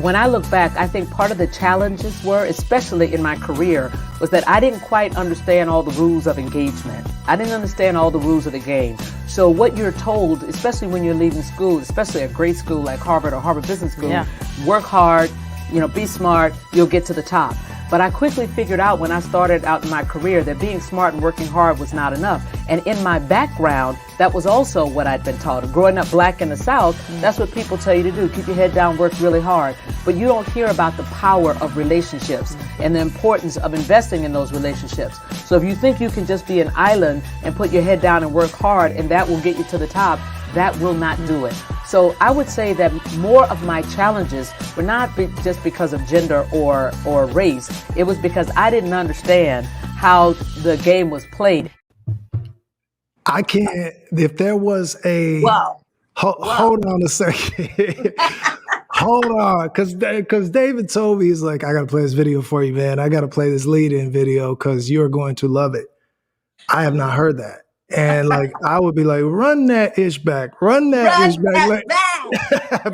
when I look back, I think part of the challenges were, especially in my career, was that I didn't quite understand all the rules of engagement. I didn't understand all the rules of the game. So what you're told, especially when you're leaving school, especially a great school like Harvard or Harvard Business School, work hard, be smart, you'll get to the top. But I quickly figured out when I started out in my career that being smart and working hard was not enough. And in my background, that was also what I'd been taught. Growing up black in the South, that's what people tell you to do. Keep your head down, work really hard. But you don't hear about the power of relationships and the importance of investing in those relationships. So if you think you can just be an island and put your head down and work hard and that will get you to the top, that will not do it. So I would say that more of my challenges were not just because of gender or race. It was because I didn't understand how the game was played. I can't, if there was a, hold on a second. Hold on, because David told me, he's like, I got to play this video for you, man. I got to play this lead-in video because you're going to love it. I have not heard that. And like, I would be like, run that ish back, run that ish back.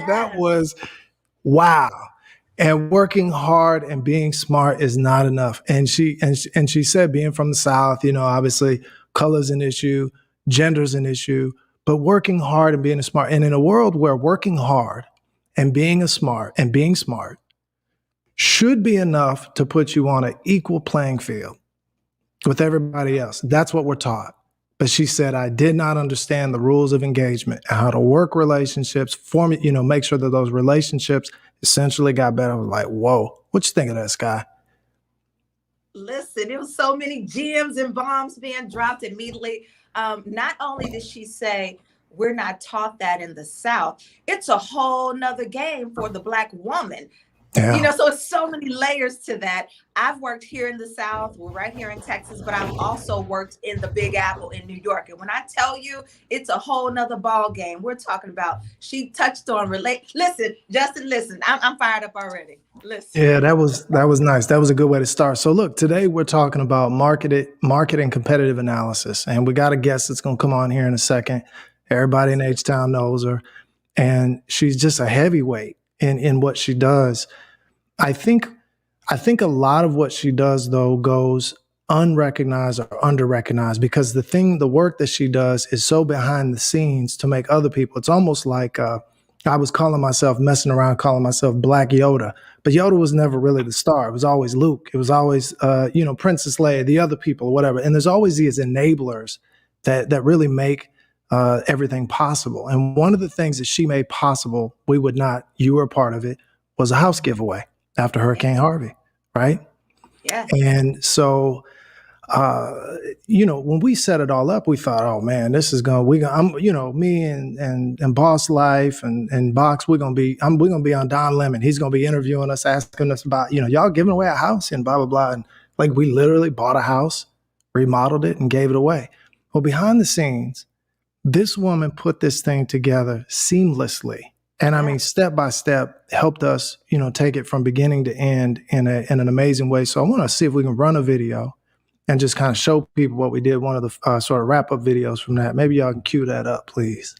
That was, wow. And working hard and being smart is not enough. And she said, being from the South, obviously color's an issue, gender's an issue, but working hard and being smart. And in a world where working hard and being smart should be enough to put you on an equal playing field with everybody else. That's what we're taught. But she said, I did not understand the rules of engagement and how to work relationships, make sure that those relationships essentially got better. I was like, whoa, what you think of that, Sky? Listen, it was so many gems and bombs being dropped immediately. Not only did she say, we're not taught that in the South, it's a whole nother game for the Black woman. Yeah. So it's so many layers to that. I've worked here in the South, we're right here in Texas, but I've also worked in the Big Apple in New York. And when I tell you, it's a whole nother ball game. We're talking about, she touched on listen, Justin, listen, I'm fired up already. Listen. Yeah, that was nice. That was a good way to start. So look, today we're talking about market and competitive analysis. And we got a guest that's going to come on here in a second. Everybody in H-Town knows her. And she's just a heavyweight in what she does. I think a lot of what she does, though, goes unrecognized or underrecognized because the work that she does is so behind the scenes to make other people. It's almost like I was messing around calling myself Black Yoda, but Yoda was never really the star. It was always Luke. It was always, Princess Leia, the other people, or whatever. And there's always these enablers that really make everything possible. And one of the things that she made possible, you were a part of it, was a house giveaway after Hurricane Harvey, right? Yeah. And so, when we set it all up, we thought, oh man, this is me and Boss Life and Box, we're gonna be on Don Lemon. He's gonna be interviewing us, asking us about, y'all giving away a house and blah blah blah. And like we literally bought a house, remodeled it, and gave it away. Well, behind the scenes, this woman put this thing together seamlessly. And I mean, step by step, helped us, take it from beginning to end in an amazing way. So I want to see if we can run a video and just kind of show people what we did. One of the sort of wrap up videos from that. Maybe y'all can cue that up, please.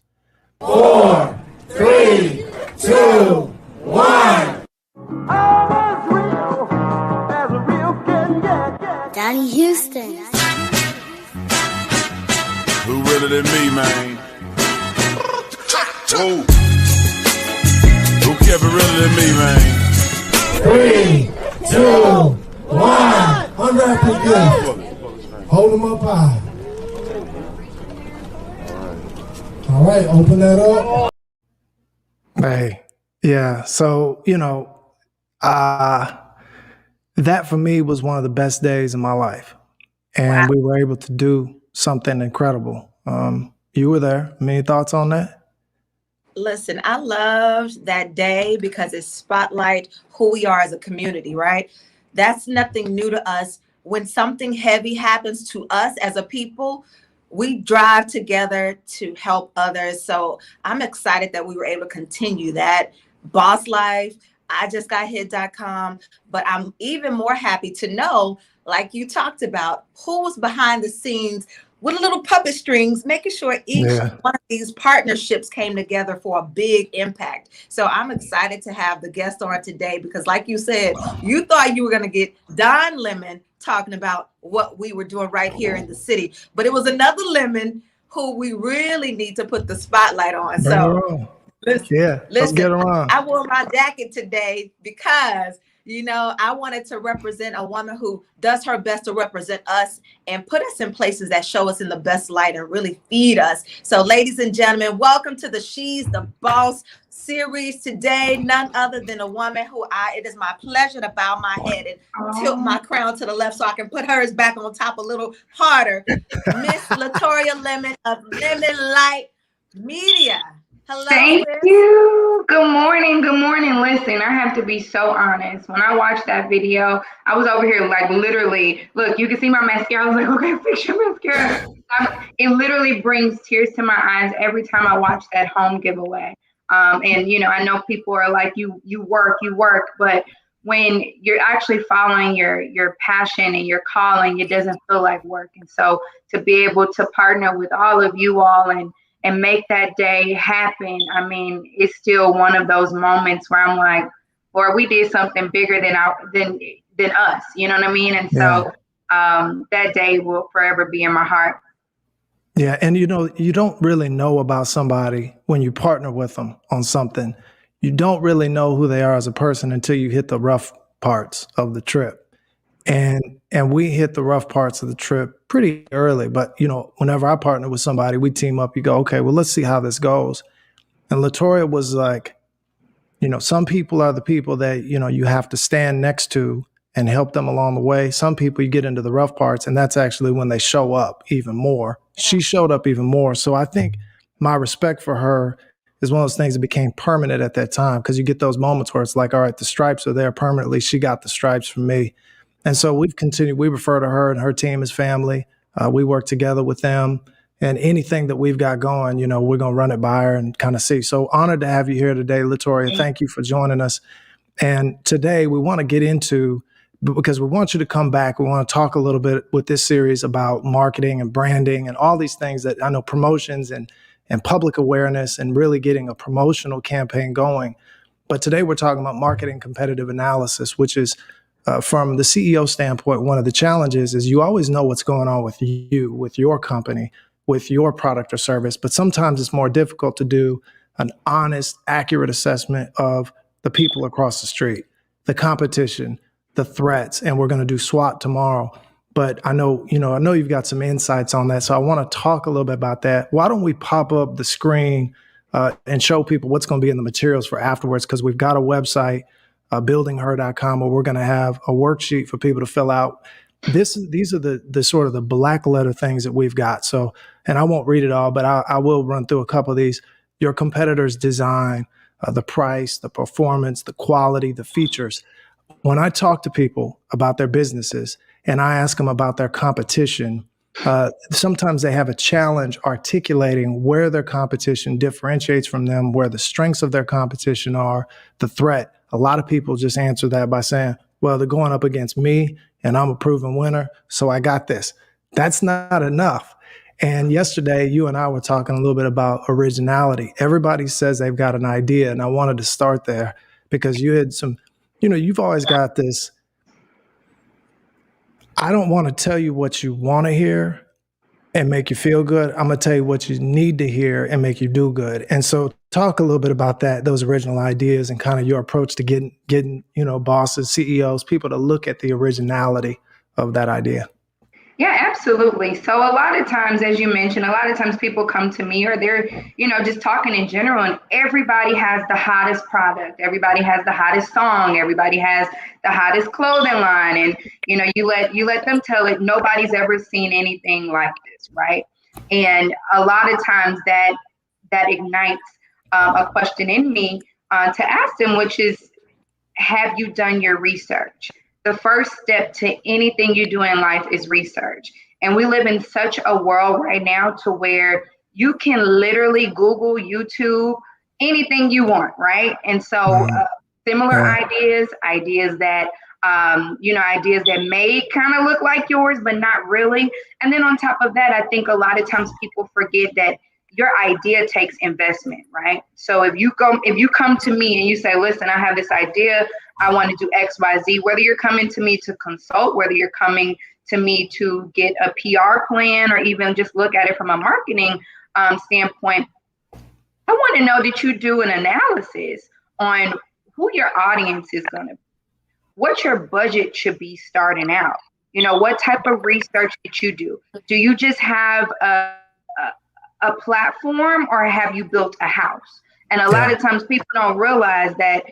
4, 3, 2, 1. Donnie Houston. Who realer than me, man? Whoa. Who kept it realer than me, man? 3, 2, 1. Unwrap your gift. Hold them up high. All right, open that up. Hey, yeah. So, that for me was one of the best days of my life. And we were able to do something incredible. You were there. Any thoughts on that? Listen, I loved that day because it spotlight who we are as a community, right? That's nothing new to us. When something heavy happens to us as a people, we drive together to help others. So I'm excited that we were able to continue that. Boss Life, I just got hit.com, but I'm even more happy to know, like you talked about, who was behind the scenes with a little puppet strings, making sure each Yeah. one of these partnerships came together for a big impact. So I'm excited to have the guest on today because, like you said, you thought you were going to get Don Lemon talking about what we were doing right here in the city, but it was another Lemon who we really need to put the spotlight on. Bring her So on. listen, Yeah. Let's get her on. I wore my jacket today because, you know, I wanted to represent a woman who does her best to represent us and put us in places that show us in the best light and really feed us. So, ladies and gentlemen, welcome to the She's the Boss series today. None other than a woman who it is my pleasure to bow my head and tilt my crown to the left so I can put hers back on top a little harder. Miss Latoria Lemon of Lemon Light Media. Hello. Thank you. Good morning. Good morning. Listen, I have to be so honest. When I watched that video, I was over here like literally, look, you can see my mascara. I was like, okay, fix your mascara. It literally brings tears to my eyes every time I watch that home giveaway. And, you know, I know people are like, you work, but when you're actually following your passion and your calling, it doesn't feel like work. And so to be able to partner with all of you all and make that day happen, I mean, it's still one of those moments where I'm like, Lord, we did something bigger than us, you know what I mean? And so that day will forever be in my heart. Yeah. And, you know, you don't really know about somebody when you partner with them on something. You don't really know who they are as a person until you hit the rough parts of the trip. And we hit the rough parts of the trip pretty early. But, you know, whenever I partner with somebody, we team up, you go, okay, well, let's see how this goes. And Latoria was like, you know, some people are the people that, you know, you have to stand next to and help them along the way. Some people you get into the rough parts, and that's actually when they show up even more. She showed up even more. So I think my respect for her is one of those things that became permanent at that time, because you get those moments where it's like, all right, the stripes are there permanently. She got the stripes from me. And so we've continued, we refer to her and her team as family. We work together with them, and anything that we've got going, you know, we're going to run it by her and kind of see. So honored to have you here today, Latoria. Thank you for joining us. And today we want to get into, because we want you to come back. We want to talk a little bit with this series about marketing and branding and all these things that I know, promotions and public awareness and really getting a promotional campaign going. But today we're talking about marketing competitive analysis, which is from the CEO standpoint, one of the challenges is you always know what's going on with you, with your company, with your product or service, but sometimes it's more difficult to do an honest, accurate assessment of the people across the street, the competition, the threats, and we're going to do SWOT tomorrow. But I know you've got some insights on that, so I want to talk a little bit about that. Why don't we pop up the screen and show people what's going to be in the materials for afterwards, because we've got a website, buildingher.com, where we're going to have a worksheet for people to fill out. These are the sort of the black letter things that we've got. So, and I won't read it all, but I will run through a couple of these. Your competitors' design, the price, the performance, the quality, the features. When I talk to people about their businesses and I ask them about their competition, sometimes they have a challenge articulating where their competition differentiates from them, where the strengths of their competition are, the threat. A lot of people just answer that by saying, well, they're going up against me and I'm a proven winner, so I got this. That's not enough. And yesterday, you and I were talking a little bit about originality. Everybody says they've got an idea, and I wanted to start there because you had some, you've always got this, I don't want to tell you what you want to hear and make you feel good. I'm going to tell you what you need to hear and make you do good. And so talk a little bit about that, those original ideas and kind of your approach to getting bosses, CEOs, people to look at the originality of that idea. Yeah, absolutely. So a lot of times, as you mentioned, a lot of times people come to me or they're, just talking in general, and everybody has the hottest product. Everybody has the hottest song. Everybody has the hottest clothing line. And, you let them tell it. Nobody's ever seen anything like this, right? And a lot of times that ignites a question in me to ask them, which is, have you done your research? The first step to anything you do in life is research. And we live in such a world right now to where you can literally Google, YouTube, anything you want, right? And so similar ideas that ideas that may kind of look like yours, but not really. And then on top of that, I think a lot of times people forget that your idea takes investment, right? So if you come to me and you say, listen, I have this idea, I want to do X, Y, Z, whether you're coming to me to consult, whether you're coming to me to get a PR plan, or even just look at it from a marketing standpoint, I want to know that you do an analysis on who your audience is going to be, what your budget should be starting out. What type of research did you do? Do you just have a platform, or have you built a house? And a lot of times people don't realize that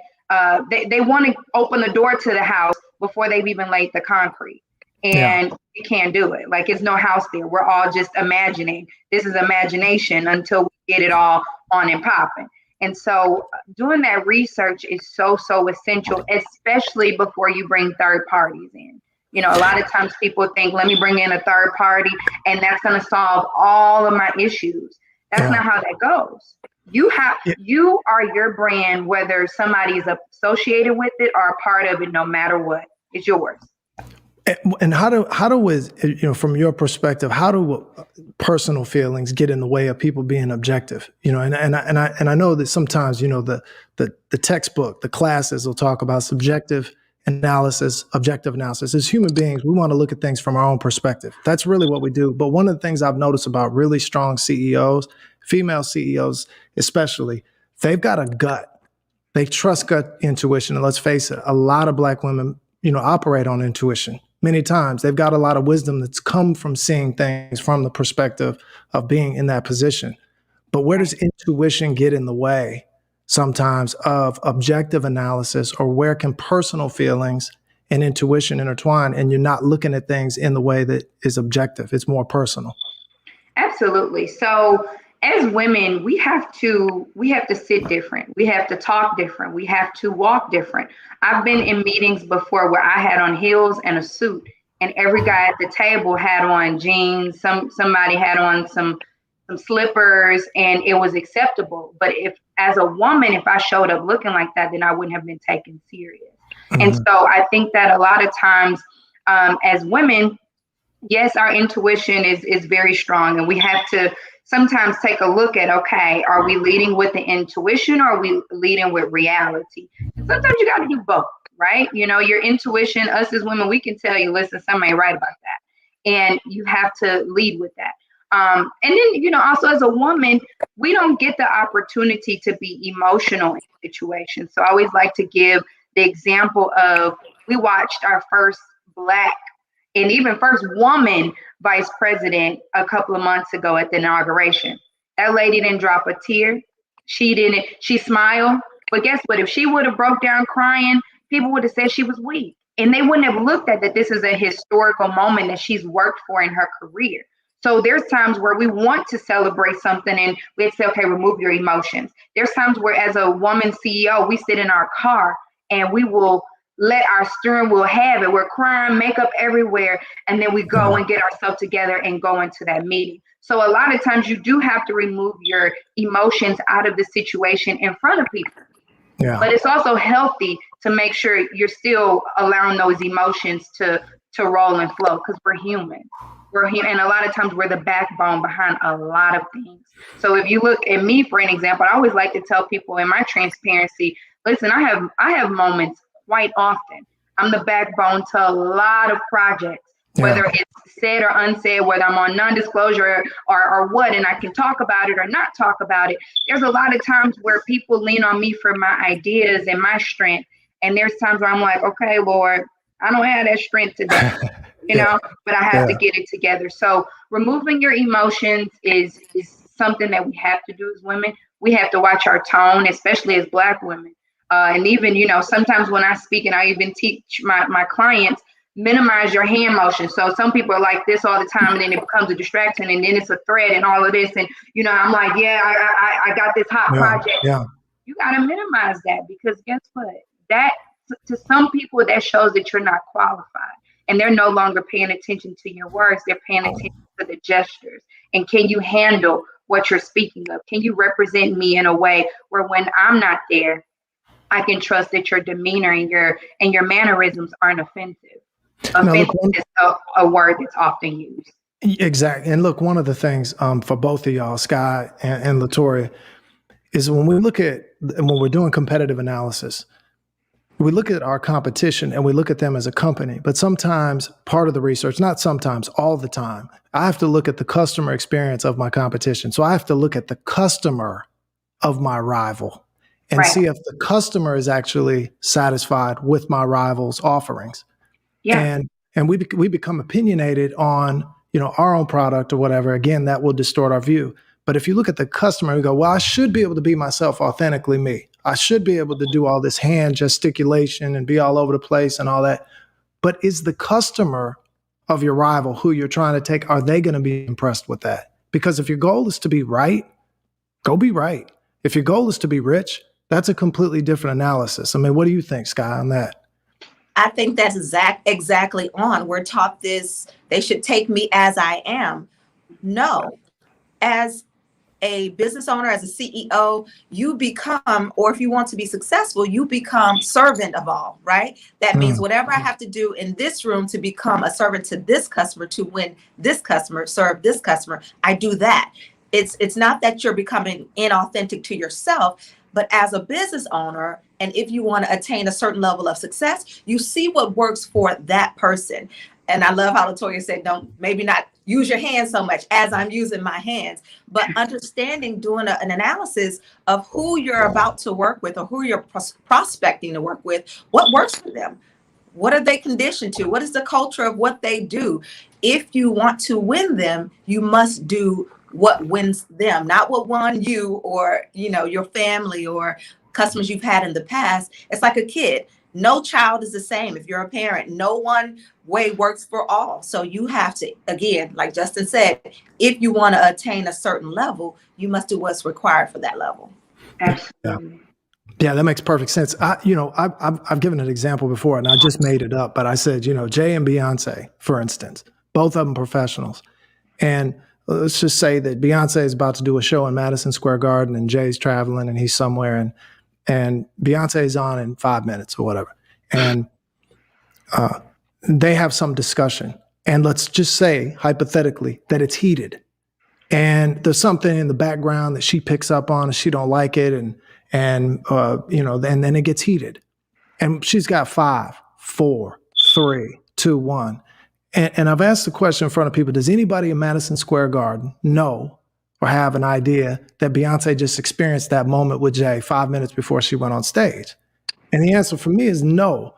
they want to open the door to the house before they've even laid the concrete. And you can't do it. Like, it's no house there. We're all just imagining. This is imagination until we get it all on and popping. And so doing that research is so essential, especially before you bring third parties in. A lot of times people think, let me bring in a third party and that's going to solve all of my issues. That's not how that goes. You are your brand, whether somebody's associated with it or a part of it, no matter what, it's yours. And how do from your perspective, how do personal feelings get in the way of people being objective? And I know that sometimes, the textbook, the classes will talk about subjective analysis, objective analysis. As human beings, we want to look at things from our own perspective. That's really what we do. But one of the things I've noticed about really strong CEOs, female CEOs especially, they've got a gut. They trust gut intuition. And let's face it, a lot of Black women, operate on intuition. Many times they've got a lot of wisdom that's come from seeing things from the perspective of being in that position. But where does intuition get in the way sometimes of objective analysis, or where can personal feelings and intuition intertwine and you're not looking at things in the way that is objective? It's more personal. Absolutely. So as women, we have to sit different. We have to talk different. We have to walk different. I've been in meetings before where I had on heels and a suit, and every guy at the table had on jeans. Somebody had on some slippers, and it was acceptable. But if, as a woman, if I showed up looking like that, then I wouldn't have been taken serious. And so I think that a lot of times, as women, yes, our intuition is very strong, and we have to sometimes take a look at, okay, are we leading with the intuition, or are we leading with reality? And sometimes you got to do both, right? Your intuition, us as women, we can tell you, listen, something ain't right about that. And you have to lead with that. And then, also as a woman, we don't get the opportunity to be emotional in situations. So I always like to give the example of, we watched our first Black and even first woman vice president a couple of months ago at the inauguration. That lady didn't drop a tear. She smiled. But guess what? If she would have broke down crying, people would have said she was weak. And they wouldn't have looked at that this is a historical moment that she's worked for in her career. So there's times where we want to celebrate something and we say, okay, remove your emotions. There's times where, as a woman CEO, we sit in our car and we will let our steering wheel have it. We're crying, makeup everywhere, and then we go and get ourselves together and go into that meeting. So a lot of times you do have to remove your emotions out of the situation in front of people. Yeah. But it's also healthy to make sure you're still allowing those emotions to roll and flow, because we're human. And a lot of times we're the backbone behind a lot of things. So if you look at me, for an example, I always like to tell people in my transparency, listen, I have moments quite often. I'm the backbone to a lot of projects, whether it's said or unsaid, whether I'm on non-disclosure or what, and I can talk about it or not talk about it. There's a lot of times where people lean on me for my ideas and my strength. And there's times where I'm like, okay, Lord, I don't have that strength today, but I have to get it together. So removing your emotions is something that we have to do as women. We have to watch our tone, especially as Black women. And even, sometimes when I speak, and I even teach my clients, minimize your hand motion. So some people are like this all the time, and then it becomes a distraction, and then it's a threat and all of this. And, I'm like, I got this hot project. Yeah. You got to minimize that, because guess what? That, to some people, that shows that you're not qualified, and they're no longer paying attention to your words. They're paying attention to the gestures. And can you handle what you're speaking of? Can you represent me in a way where when I'm not there, I can trust that your demeanor and your mannerisms aren't offensive. Now, look, Offensive is a word that's often used. exactly. And look, one of the things for both of y'all, Sky and Latoria, is when we're doing competitive analysis, we look at our competition and we look at them as a company. But sometimes part of the research, not sometimes, all the time, I have to look at the customer experience of my competition. So I have to look at the customer of my rival and see if the customer is actually satisfied with my rival's offerings. Yeah. And we become opinionated on, our own product or whatever. Again, that will distort our view. But if you look at the customer and go, well, I should be able to be myself, authentically me. I should be able to do all this hand gesticulation and be all over the place and all that. But is the customer of your rival who you're trying to take, are they going to be impressed with that? Because if your goal is to be right, go be right. If your goal is to be rich, that's a completely different analysis. I mean, what do you think, Sky, on that? I think that's exactly on. We're taught this, they should take me as I am. No. As a business owner, as a CEO, you become, or if you want to be successful, you become servant of all, right? That means whatever I have to do in this room to become a servant to this customer, to win this customer, serve this customer, I do that. It's not that you're becoming inauthentic to yourself, but as a business owner, and if you want to attain a certain level of success, you see what works for that person. And I love how Latoya said, maybe not use your hands so much as I'm using my hands, but understanding, doing an analysis of who you're about to work with or who you're prospecting to work with, what works for them. What are they conditioned to? What is the culture of what they do? If you want to win them, you must do what wins them, not what won you or, your family or customers you've had in the past. It's like a kid. No child is the same. If you're a parent, no one way works for all. So you have to, again, like Justin said, if you want to attain a certain level, you must do what's required for that level. Absolutely. Yeah, that makes perfect sense. I've given an example before, and I just made it up, but I said, Jay and Beyonce, for instance, both of them professionals. And let's just say that Beyonce is about to do a show in Madison Square Garden, and Jay's traveling, and he's somewhere, and Beyonce is on in 5 minutes or whatever. And they have some discussion. And let's just say, hypothetically, that it's heated. And there's something in the background that she picks up on and she don't like it. And then it gets heated. And she's got 5, 4, 3, 2, 1. And I've asked the question in front of people, does anybody in Madison Square Garden know or have an idea that Beyonce just experienced that moment with Jay 5 minutes before she went on stage? And the answer for me is no,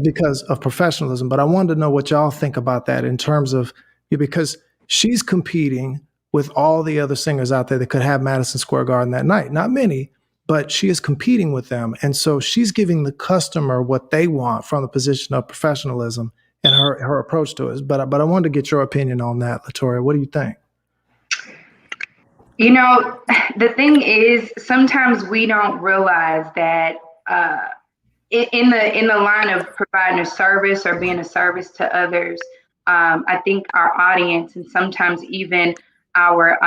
because of professionalism. But I wanted to know what y'all think about that in terms of, because she's competing with all the other singers out there that could have Madison Square Garden that night. Not many, but she is competing with them. And so she's giving the customer what they want from the position of professionalism and her approach to it. But I wanted to get your opinion on that, Latoria. What do you think? The thing is, sometimes we don't realize that in the line of providing a service or being a service to others, I think our audience and sometimes even our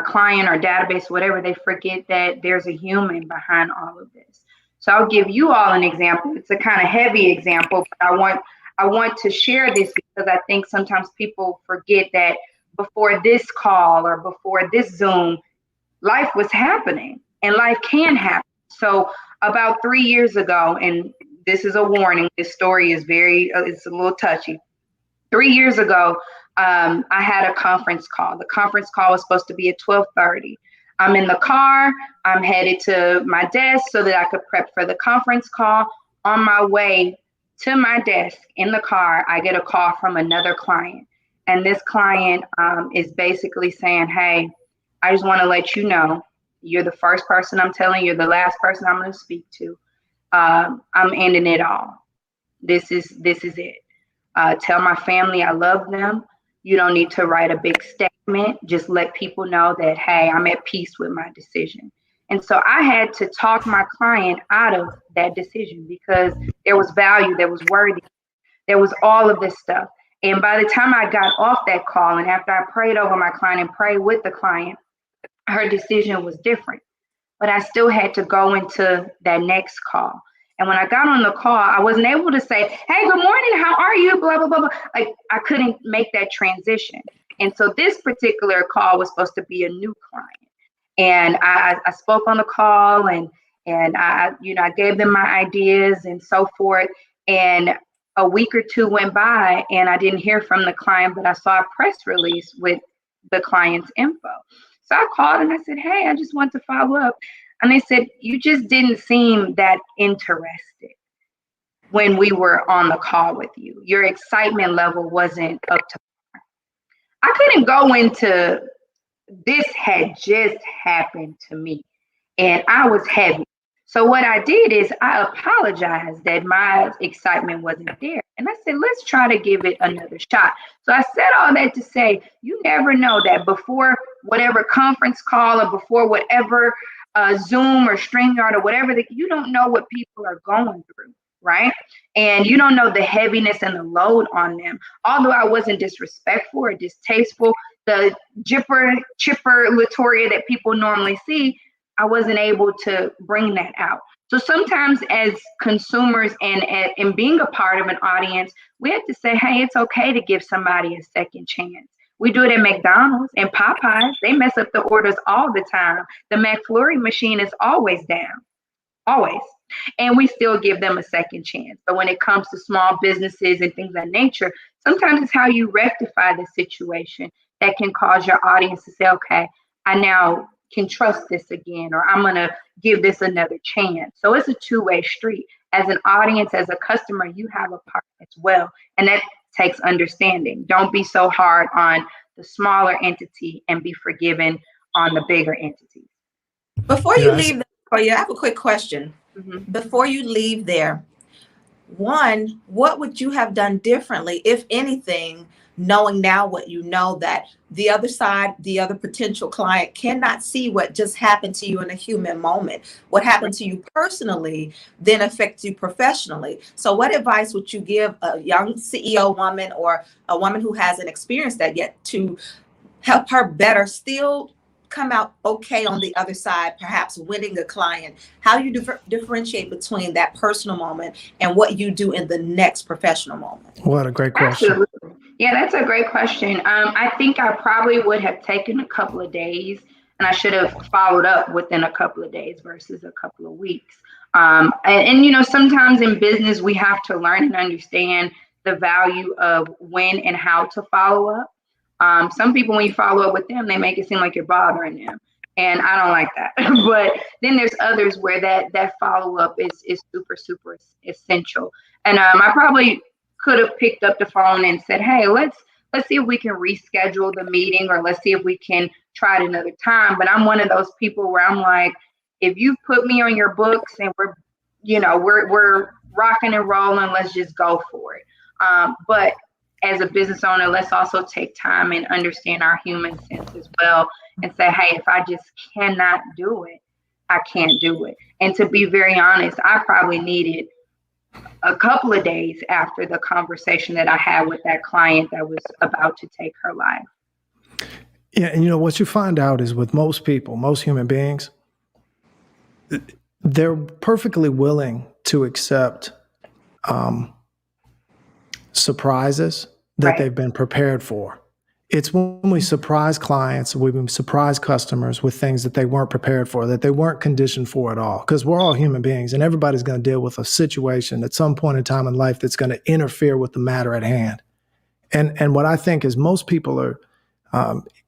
client or database, whatever, they forget that there's a human behind all of this. So I'll give you all an example. It's a kind of heavy example, but I want to share this because I think sometimes people forget that before this call or before this Zoom, life was happening and life can happen. So about 3 years ago, and this is a warning, this story is it's a little touchy. 3 years ago, I had a conference call. The conference call was supposed to be at 12:30. I'm in the car. I'm headed to my desk so that I could prep for the conference call. On my way to my desk in the car, I get a call from another client. And this client is basically saying, hey, I just want to let you know, you're the first person I'm telling, you're the last person I'm going to speak to. I'm ending it all. This is it. Tell my family I love them. You don't need to write a big statement. Just let people know that, hey, I'm at peace with my decision. And so I had to talk my client out of that decision because there was value, there was worthy, there was all of this stuff. And by the time I got off that call and after I prayed over my client and prayed with the client, her decision was different. but I still had to go into that next call. And when I got on the call, I wasn't able to say, hey, good morning, how are you? Blah, blah, blah, blah. Like, I couldn't make that transition. And so this particular call was supposed to be a new client. And I spoke on the call and I gave them my ideas and so forth. And a week or two went by and I didn't hear from the client, but I saw a press release with the client's info. So I called and I said, hey, I just want to follow up. And they said, you just didn't seem that interested when we were on the call with you. Your excitement level wasn't up to par. I couldn't go into this had just happened to me and I was heavy. So what I did is I apologized that my excitement wasn't there. And I said, let's try to give it another shot. So I said all that to say, you never know that before whatever conference call or before whatever Zoom or StreamYard or whatever, you don't know what people are going through, right? And you don't know the heaviness and the load on them. Although I wasn't disrespectful or distasteful, the chipper Latoria that people normally see, I wasn't able to bring that out. So sometimes as consumers and being a part of an audience, we have to say, hey, it's okay to give somebody a second chance. We do it at McDonald's and Popeyes. They mess up the orders all the time. The McFlurry machine is always down, always. And we still give them a second chance. But when it comes to small businesses and things of that nature, sometimes it's how you rectify the situation that can cause your audience to say, okay, I now can trust this again, or I'm going to give this another chance. So it's a two-way street. As an audience, as a customer, you have a part as well. And that takes understanding. Don't be so hard on the smaller entity and be forgiven on the bigger entity. Before you leave, I have a quick question. Mm-hmm. Before you leave there, one, what would you have done differently, if anything, knowing now what you know, that the other side, the other potential client cannot see what just happened to you in a human moment? What happened to you personally then affects you professionally. So what advice would you give a young CEO woman or a woman who hasn't experienced that yet to help her better still come out okay on the other side, perhaps winning a client? How do you differentiate between that personal moment and what you do in the next professional moment? What a great question. Absolutely. Yeah, that's a great question. I think I probably would have taken a couple of days and I should have followed up within a couple of days versus a couple of weeks. And you know, sometimes in business, we have to learn and understand the value of when and how to follow up. Some people, when you follow up with them, they make it seem like you're bothering them. And I don't like that. But then there's others where that follow up is super, super essential. And I probably could have picked up the phone and said, hey, let's see if we can reschedule the meeting, or let's see if we can try it another time. But I'm one of those people where I'm like, if you put me on your books and we're rocking and rolling, let's just go for it. But as a business owner, let's also take time and understand our human sense as well and say, hey, if I just cannot do it, I can't do it. And to be very honest, I probably needed a couple of days after the conversation that I had with that client that was about to take her life. Yeah, and you know, what you find out is with most people, most human beings, they're perfectly willing to accept surprises that they've been prepared for. It's when we surprise clients, we surprise customers with things that they weren't prepared for, that they weren't conditioned for at all. Because we're all human beings and everybody's going to deal with a situation at some point in time in life that's going to interfere with the matter at hand. And what I think is most people are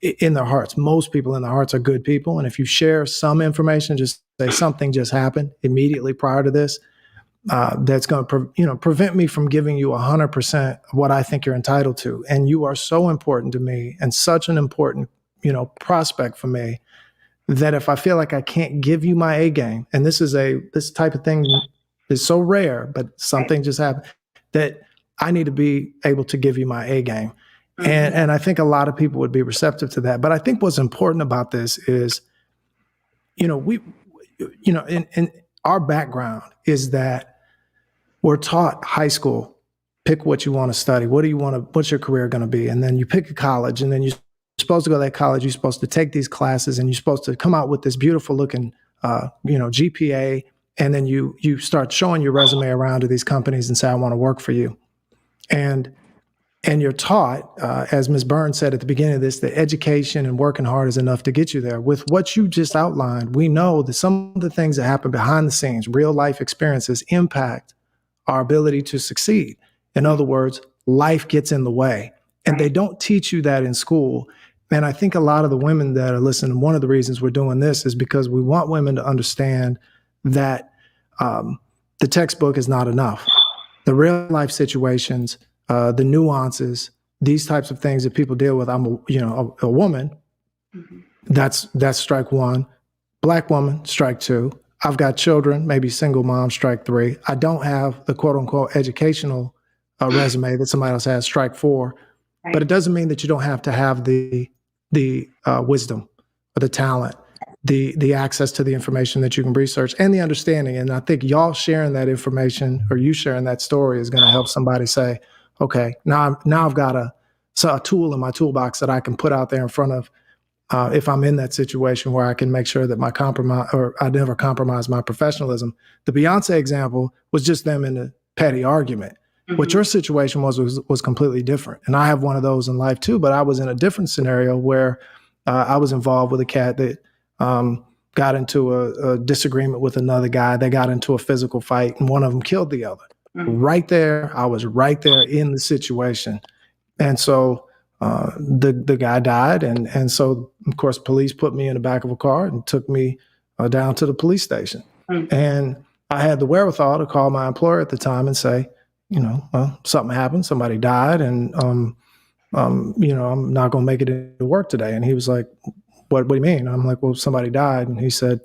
in their hearts, most people in their hearts are good people. And if you share some information, just say something just happened immediately prior to this, that's going to prevent me from giving you 100% what I think you're entitled to. And you are so important to me and such an important, prospect for me, that if I feel like I can't give you my A game, and this type of thing is so rare, but something just happened, that I need to be able to give you my A game. Mm-hmm. And I think a lot of people would be receptive to that. But I think what's important about this is, in our background is that we're taught high school, pick what you want to study. What's your career going to be? And then you pick a college, and then you're supposed to go to that college. You're supposed to take these classes, and you're supposed to come out with this beautiful looking GPA, and then you start showing your resume around to these companies and say, I want to work for you. And you're taught, as Ms. Burns said at the beginning of this, that education and working hard is enough to get you there. With what you just outlined, we know that some of the things that happen behind the scenes, real life experiences, impact our ability to succeed. In other words, life gets in the way. And they don't teach you that in school. And I think a lot of the women that are listening, one of the reasons we're doing this is because we want women to understand that the textbook is not enough. The real life situations, the nuances, these types of things that people deal with. I'm a woman. That's strike one. Black woman, strike two. I've got children, maybe single mom, strike three. I don't have the quote unquote educational resume that somebody else has, strike four. Right. But it doesn't mean that you don't have to have the wisdom or the talent, the access to the information that you can research and the understanding. And I think y'all sharing that information or you sharing that story is going to help somebody say, okay, now I've got a tool in my toolbox that I can put out there in front of if I'm in that situation where I can make sure that I never compromise my professionalism. The Beyonce example was just them in a petty argument. Mm-hmm. What your situation was completely different. And I have one of those in life too, but I was in a different scenario where I was involved with a cat that got into a disagreement with another guy. They got into a physical fight and one of them killed the other. Mm-hmm. Right there, I was right there in the situation. And so the guy died. And so, of course, police put me in the back of a car and took me down to the police station. Mm-hmm. And I had the wherewithal to call my employer at the time and say, well, something happened. Somebody died, and I'm not going to make it into work today. And he was like, "What do you mean?" I'm like, "Well, somebody died." And he said,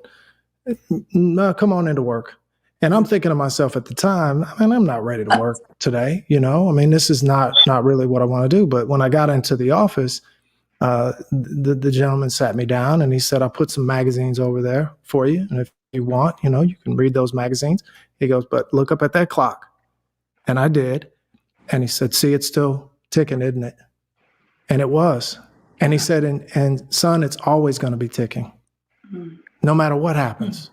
"No, come on into work." And I'm thinking to myself at the time, I'm not ready to work today. This is not really what I want to do. But when I got into the office, the gentleman sat me down and he said, "I'll put some magazines over there for you, and if you want, you can read those magazines." He goes, "But look up at that clock." And I did. And he said, "See, it's still ticking, isn't it?" And it was. And he said, and son, it's always going to be ticking. No matter what happens,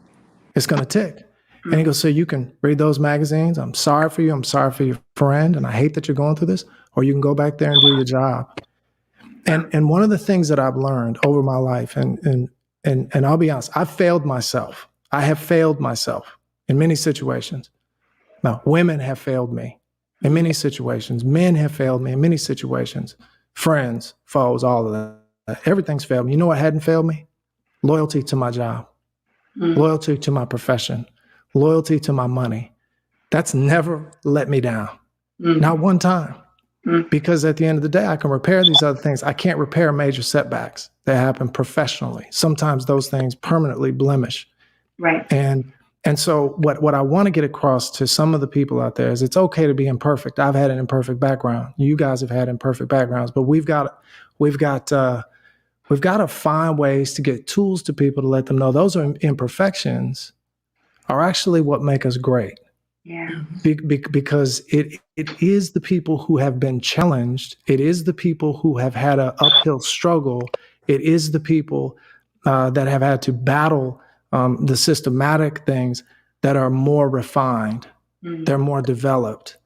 it's going to tick. And he goes, "So you can read those magazines. I'm sorry for you. I'm sorry for your friend. And I hate that you're going through this. Or you can go back there and do your job." And one of the things that I've learned over my life, and I'll be honest, I've failed myself. I have failed myself in many situations. Now, women have failed me in many situations. Men have failed me in many situations. Friends, foes, all of that. Everything's failed me. You know what hadn't failed me? Loyalty to my job, loyalty to my profession, loyalty to my money. That's never let me down. Not one time. Because at the end of the day, I can repair these other things. I can't repair major setbacks that happen professionally. Sometimes those things permanently blemish. Right. And so what I want to get across to some of the people out there is it's okay to be imperfect. I've had an imperfect background. You guys have had imperfect backgrounds, but we've got to find ways to get tools to people to let them know those imperfections are actually what make us great. Yeah. Because it is the people who have been challenged. It is the people who have had an uphill struggle. It is the people that have had to battle the systematic things that are more refined, they're more developed.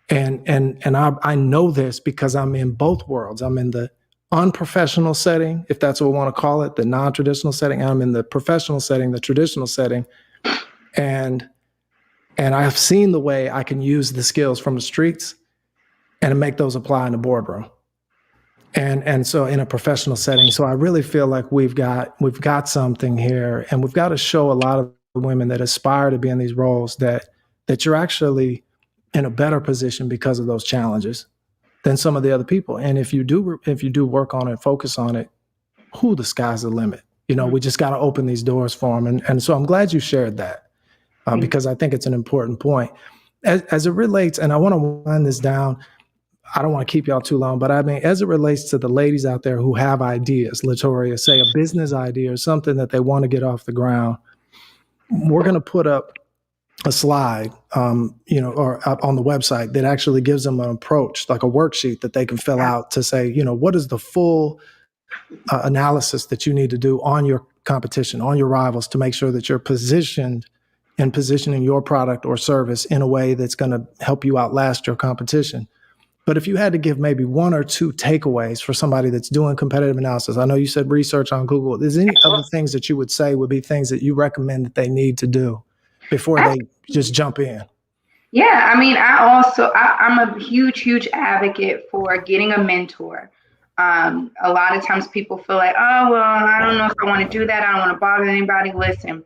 And I know this because I'm in both worlds. I'm in the unprofessional setting, if that's what we want to call it, the non-traditional setting. I'm in the professional setting, the traditional setting. And I've seen the way I can use the skills from the streets and make those apply in the boardroom. And so in a professional setting, so I really feel like we've got something here, and we've got to show a lot of women that aspire to be in these roles that you're actually in a better position because of those challenges than some of the other people. And if you do work on it, focus on it, the sky's the limit. We just got to open these doors for them. And so I'm glad you shared that because I think it's an important point as it relates. And I want to wind this down. I don't want to keep y'all too long, but as it relates to the ladies out there who have ideas, Latoria, say a business idea or something that they want to get off the ground, we're going to put up a slide, or up on the website that actually gives them an approach, like a worksheet that they can fill out to say, what is the full analysis that you need to do on your competition, on your rivals, to make sure that you're positioned and positioning your product or service in a way that's going to help you outlast your competition. But if you had to give maybe one or two takeaways for somebody that's doing competitive analysis, I know you said research on Google. Is there any other things that you would say would be things that you recommend that they need to do before they just jump in? Yeah, I mean, I'm a huge advocate for getting a mentor. A lot of times people feel like, oh, well, I don't know if I want to do that. I don't want to bother anybody. Listen,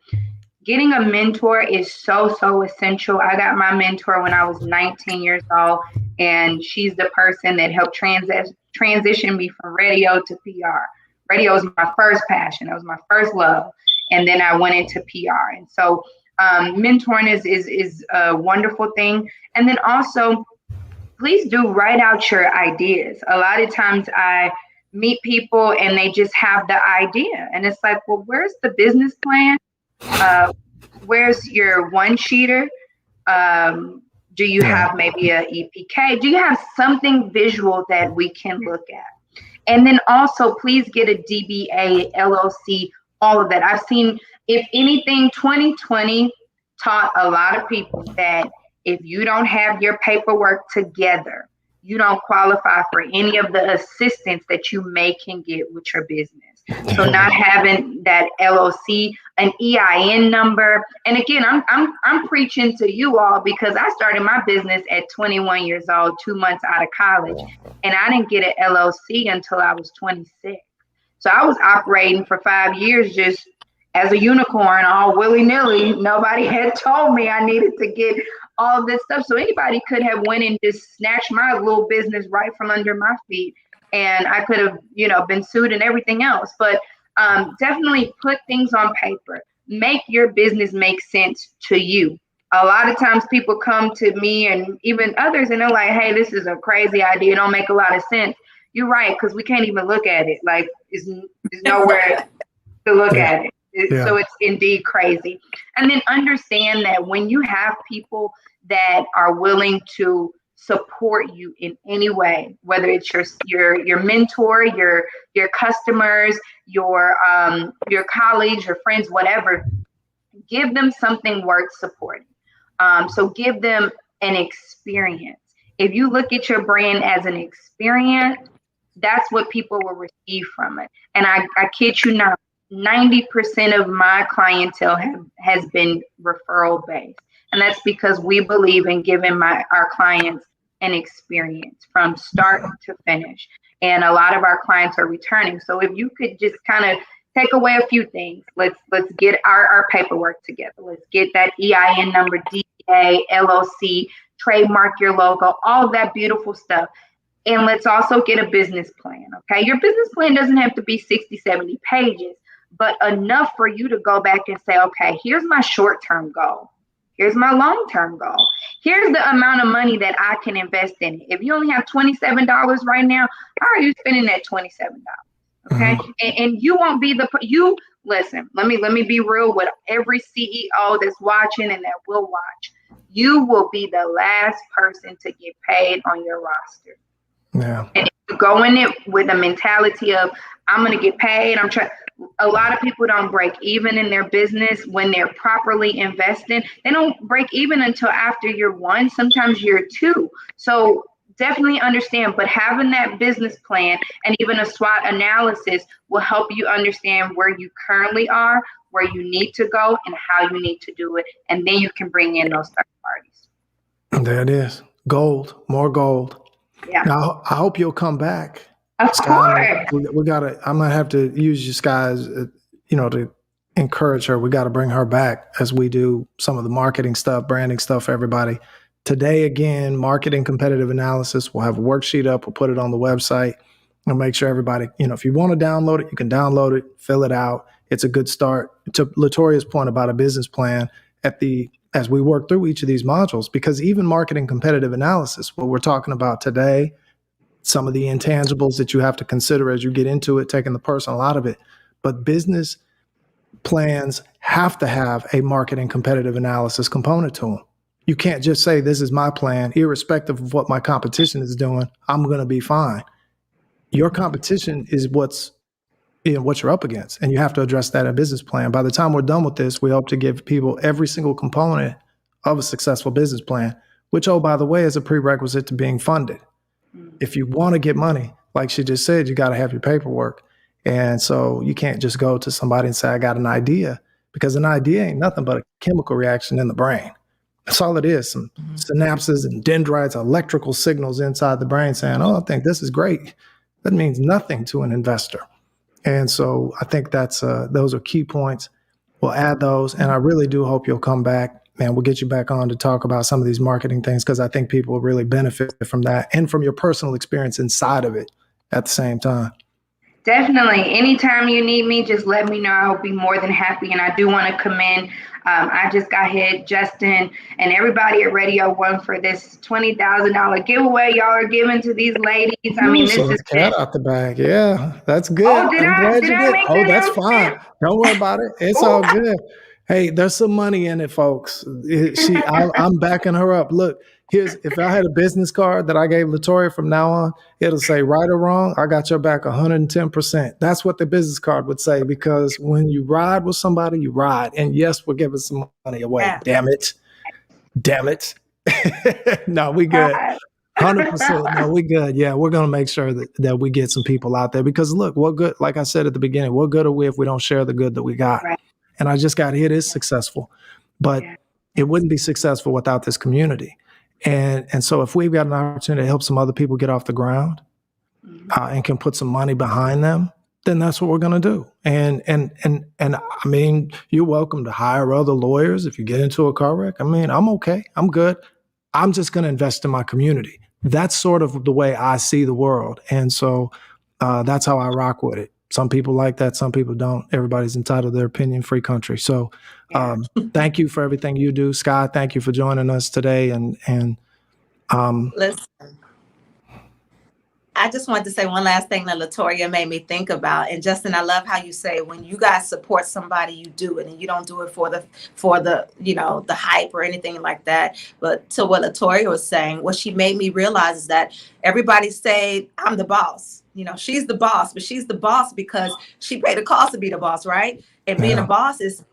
getting a mentor is so essential. I got my mentor when I was 19 years old, and she's the person that helped transition me from radio to PR. Radio was my first passion. That was my first love. And then I went into PR. And so mentoring is a wonderful thing. And then also, please do write out your ideas. A lot of times I meet people and they just have the idea. And it's like, well, where's the business plan? Where's your one-sheeter? Do you have maybe a EPK? Do you have something visual that we can look at? And then also, please get a DBA, LLC, all of that. I've seen, if anything, 2020 taught a lot of people that if you don't have your paperwork together, you don't qualify for any of the assistance that you can get with your business. So not having that LLC, an EIN number. And again, I'm preaching to you all because I started my business at 21 years old, 2 months out of college, and I didn't get an LLC until I was 26. So I was operating for 5 years just as a unicorn, all willy-nilly. Nobody had told me I needed to get all of this stuff. So anybody could have went and just snatched my little business right from under my feet. And I could have, been sued and everything else. But definitely put things on paper. Make your business make sense to you. A lot of times people come to me and even others and they're like, hey, this is a crazy idea. It don't make a lot of sense. You're right, because we can't even look at it. Like, there's nowhere to look at it. So it's indeed crazy. And then understand that when you have people that are willing to support you in any way, whether it's your mentor, your customers, your colleagues, your friends, whatever, give them something worth supporting. So give them an experience. If you look at your brand as an experience, that's what people will receive from it. And I kid you not, 90% of my clientele has been referral based. And that's because we believe in giving our clients an experience from start to finish. And a lot of our clients are returning. So if you could just kind of take away a few things, let's get our paperwork together. Let's get that EIN number, DBA, LLC, trademark your logo, all of that beautiful stuff. And let's also get a business plan, okay? Your business plan doesn't have to be 60, 70 pages, but enough for you to go back and say, okay, here's my short-term goal. Here's my long-term goal. Here's the amount of money that I can invest in it. If you only have $27 right now, how are you spending that $27? Okay. Mm-hmm. And you won't be listen, let me be real with every CEO that's watching and that will watch. You will be the last person to get paid on your roster. Yeah. And if you go in it with a mentality of, I'm going to get paid, a lot of people don't break even in their business when they're properly investing. They don't break even until after year 1, sometimes year 2. So definitely understand, but having that business plan and even a SWOT analysis will help you understand where you currently are, where you need to go, and how you need to do it. And then you can bring in those third parties. There it is. Gold, more gold. Yeah. Now, I hope you'll come back. Of Sky, course. I'm going to have to use you guys, to encourage her. We got to bring her back as we do some of the marketing stuff, branding stuff for everybody. Today, again, marketing competitive analysis. We'll have a worksheet up. We'll put it on the website and make sure everybody, if you want to download it, you can download it, fill it out. It's a good start. To Latoria's point about a business plan as we work through each of these modules, because even marketing competitive analysis, what we're talking about today, some of the intangibles that you have to consider as you get into it, taking the personal out of it. But business plans have to have a marketing competitive analysis component to them. You can't just say, this is my plan, irrespective of what my competition is doing, I'm going to be fine. Your competition is what's what you're up against, and you have to address that in a business plan. By the time we're done with this, we hope to give people every single component of a successful business plan, which, oh, by the way, is a prerequisite to being funded. If you want to get money, like she just said, you got to have your paperwork. And so you can't just go to somebody and say, I got an idea, because an idea ain't nothing but a chemical reaction in the brain. That's all it is. Some synapses and dendrites, electrical signals inside the brain saying, oh, I think this is great. That means nothing to an investor. And so I think those are key points. We'll add those. And I really do hope you'll come back, and we'll get you back on to talk about some of these marketing things, because I think people will really benefit from that and from your personal experience inside of it at the same time. Definitely. Anytime you need me, just let me know. I'll be more than happy. And I do want to commend, I just got hit, Justin, and everybody at Radio One for this $20,000 giveaway y'all are giving to these ladies. I mean, this is cat out the bag. Yeah, that's good. Oh, did I make that that's announcement? fine. Don't worry about it. It's all good. Hey, there's some money in it, folks. I'm backing her up. Look, if I had a business card that I gave Latoya from now on, it'll say right or wrong, I got your back 110%. That's what the business card would say, because when you ride with somebody, you ride. And yes, we're giving some money away. Yeah. Damn it. No, we good. 100%. No, we good. Yeah, we're going to make sure that we get some people out there, because look, what good, like I said at the beginning, what good are we if we don't share the good that we got? Right. And I just got hit is successful, but it wouldn't be successful without this community. And so if we've got an opportunity to help some other people get off the ground and can put some money behind them, then that's what we're going to do. And I mean, you're welcome to hire other lawyers if you get into a car wreck. I mean, I'm okay. I'm good. I'm just going to invest in my community. That's sort of the way I see the world. And so that's how I rock with it. Some people like that. Some people don't. Everybody's entitled to their opinion, free country. So thank you for everything you do. Sky, thank you for joining us today. And Listen, I just wanted to say one last thing that Latoya made me think about. And Justin, I love how you say when you guys support somebody, you do it, and you don't do it for the the hype or anything like that. But to what Latoya was saying, what she made me realize is that everybody say I'm the boss. She's the boss, but she's the boss because she paid the cost to be the boss, right? And being a boss is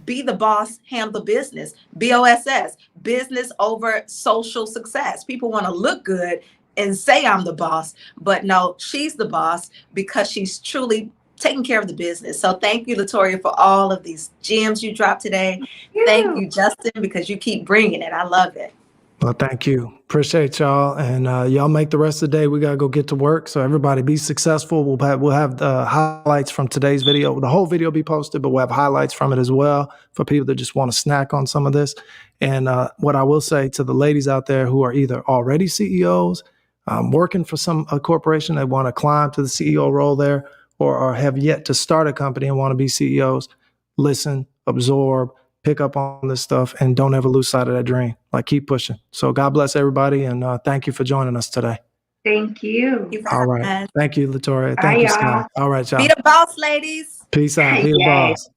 be the boss, handle business. BOSS, business over social success. People want to look good and say I'm the boss, but no, she's the boss because she's truly taking care of the business. So thank you, Latoya, for all of these gems you dropped today. Thank you, Justin, because you keep bringing it. I love it. Well, thank you. Appreciate y'all. And y'all make the rest of the day. We got to go get to work. So everybody be successful. We'll have the highlights from today's video. The whole video will be posted, but we'll have highlights from it as well for people that just want to snack on some of this. And what I will say to the ladies out there who are either already CEOs, working for a corporation that want to climb to the CEO role there, or have yet to start a company and want to be CEOs, listen, absorb, pick up on this stuff, and don't ever lose sight of that dream. Like, keep pushing. So God bless everybody, and thank you for joining us today. Thank you. All right. Thank you, Latoya. Thank you, Scott. All right, y'all. Be the boss, ladies. Peace out. Be the boss.